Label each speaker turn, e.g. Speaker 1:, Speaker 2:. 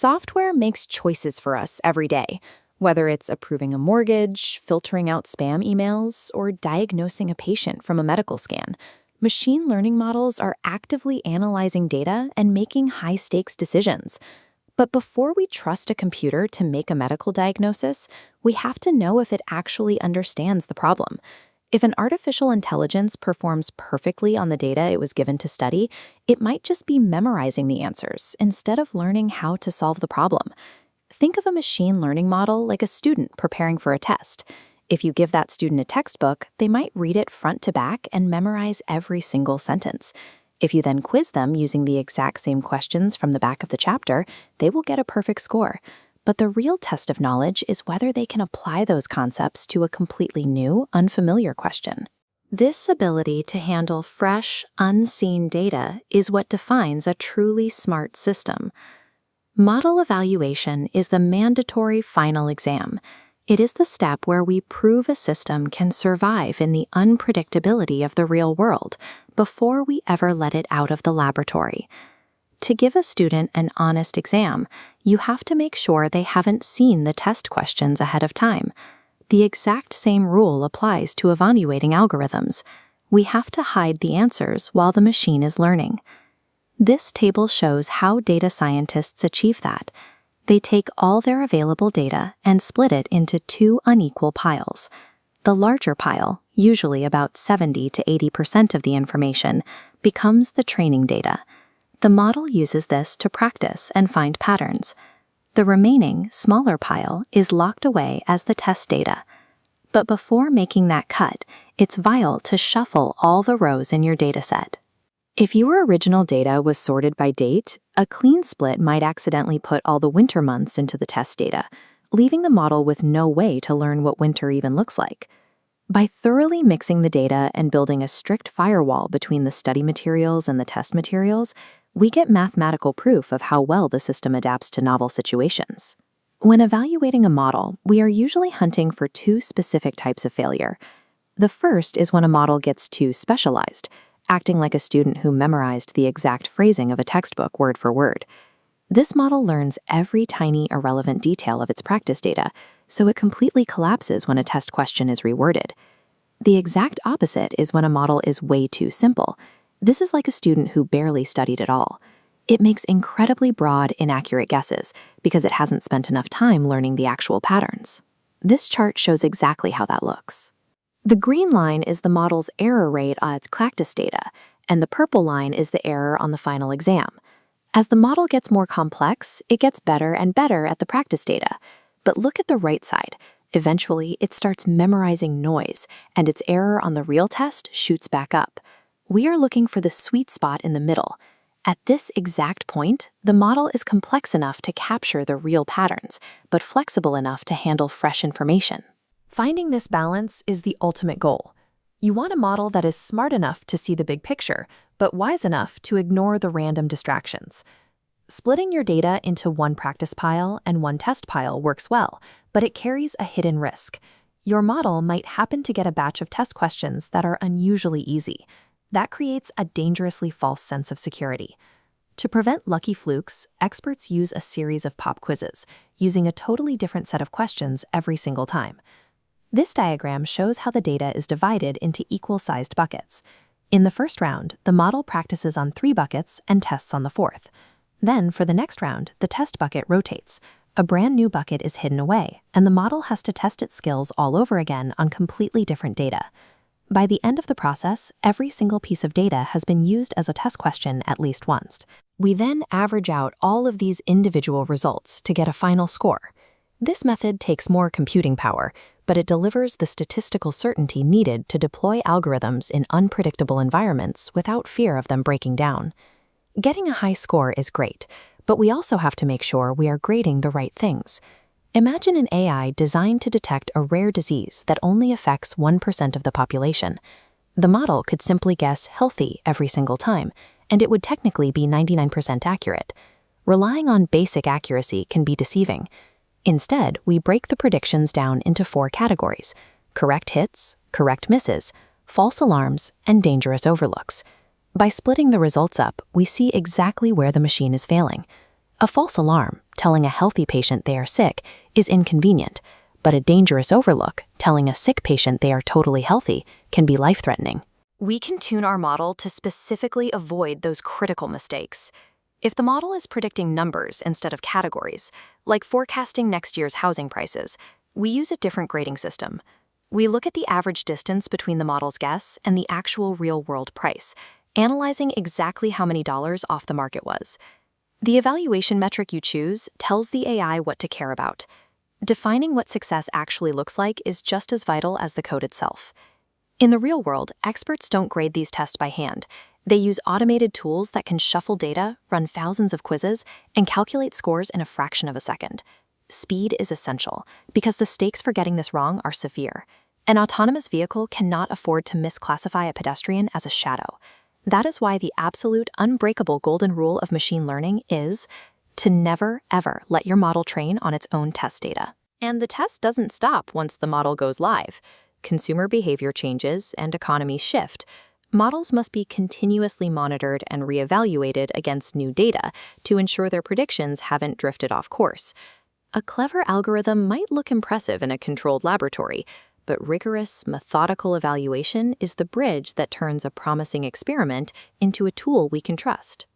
Speaker 1: Software makes choices for us every day, whether it's approving a mortgage, filtering out spam emails, or diagnosing a patient from a medical scan. Machine learning models are actively analyzing data and making high-stakes decisions. But before we trust a computer to make a medical diagnosis, we have to know if it actually understands the problem. If an artificial intelligence performs perfectly on the data it was given to study, it might just be memorizing the answers instead of learning how to solve the problem. Think of a machine learning model like a student preparing for a test. If you give that student a textbook, they might read it front to back and memorize every single sentence. If you then quiz them using the exact same questions from the back of the chapter, they will get a perfect score. But the real test of knowledge is whether they can apply those concepts to a completely new, unfamiliar question. This ability to handle fresh, unseen data is what defines a truly smart system. Model evaluation is the mandatory final exam. It is the step where we prove a system can survive in the unpredictability of the real world before we ever let it out of the laboratory. To give a student an honest exam, you have to make sure they haven't seen the test questions ahead of time. The exact same rule applies to evaluating algorithms. We have to hide the answers while the machine is learning. This table shows how data scientists achieve that. They take all their available data and split it into two unequal piles. The larger pile, usually about 70 to 80% of the information, becomes the training data. The model uses this to practice and find patterns. The remaining, smaller pile is locked away as the test data. But before making that cut, it's vital to shuffle all the rows in your dataset. If your original data was sorted by date, a clean split might accidentally put all the winter months into the test data, leaving the model with no way to learn what winter even looks like. By thoroughly mixing the data and building a strict firewall between the study materials and the test materials, we get mathematical proof of how well the system adapts to novel situations. When evaluating a model, we are usually hunting for two specific types of failure. The first is when a model gets too specialized, acting like a student who memorized the exact phrasing of a textbook word for word. This model learns every tiny irrelevant detail of its practice data, so it completely collapses when a test question is reworded. The exact opposite is when a model is way too simple. This is like a student who barely studied at all. It makes incredibly broad, inaccurate guesses because it hasn't spent enough time learning the actual patterns. This chart shows exactly how that looks. The green line is the model's error rate on its practice data, and the purple line is the error on the final exam. As the model gets more complex, it gets better and better at the practice data. But look at the right side. Eventually, it starts memorizing noise, and its error on the real test shoots back up. We are looking for the sweet spot in the middle. At this exact point, the model is complex enough to capture the real patterns, but flexible enough to handle fresh information. Finding this balance is the ultimate goal. You want a model that is smart enough to see the big picture, but wise enough to ignore the random distractions. Splitting your data into one practice pile and one test pile works well, but it carries a hidden risk. Your model might happen to get a batch of test questions that are unusually easy. That creates a dangerously false sense of security. To prevent lucky flukes, experts use a series of pop quizzes, using a totally different set of questions every single time. This diagram shows how the data is divided into equal-sized buckets. In the first round, the model practices on 3 buckets and tests on the 4th. Then, for the next round, the test bucket rotates. A brand new bucket is hidden away, and the model has to test its skills all over again on completely different data. By the end of the process, every single piece of data has been used as a test question at least once. We then average out all of these individual results to get a final score. This method takes more computing power, but it delivers the statistical certainty needed to deploy algorithms in unpredictable environments without fear of them breaking down. Getting a high score is great, but we also have to make sure we are grading the right things. Imagine an AI designed to detect a rare disease that only affects 1% of the population. The model could simply guess healthy every single time, and it would technically be 99% accurate. Relying on basic accuracy can be deceiving. Instead, we break the predictions down into 4 categories: correct hits, correct misses, false alarms, and dangerous overlooks. By splitting the results up, we see exactly where the machine is failing. A false alarm, telling a healthy patient they are sick, is inconvenient, but a dangerous overlook, telling a sick patient they are totally healthy, can be life-threatening. We can tune our model to specifically avoid those critical mistakes. If the model is predicting numbers instead of categories, like forecasting next year's housing prices, we use a different grading system. We look at the average distance between the model's guess and the actual real-world price, analyzing exactly how many dollars off the market was. The evaluation metric you choose tells the AI what to care about. Defining what success actually looks like is just as vital as the code itself. In the real world, experts don't grade these tests by hand. They use automated tools that can shuffle data, run thousands of quizzes, and calculate scores in a fraction of a second. Speed is essential, because the stakes for getting this wrong are severe. An autonomous vehicle cannot afford to misclassify a pedestrian as a shadow. That is why the absolute, unbreakable golden rule of machine learning is to never, ever let your model train on its own test data. And the test doesn't stop once the model goes live. Consumer behavior changes and economies shift. Models must be continuously monitored and reevaluated against new data to ensure their predictions haven't drifted off course. A clever algorithm might look impressive in a controlled laboratory, but rigorous, methodical evaluation is the bridge that turns a promising experiment into a tool we can trust.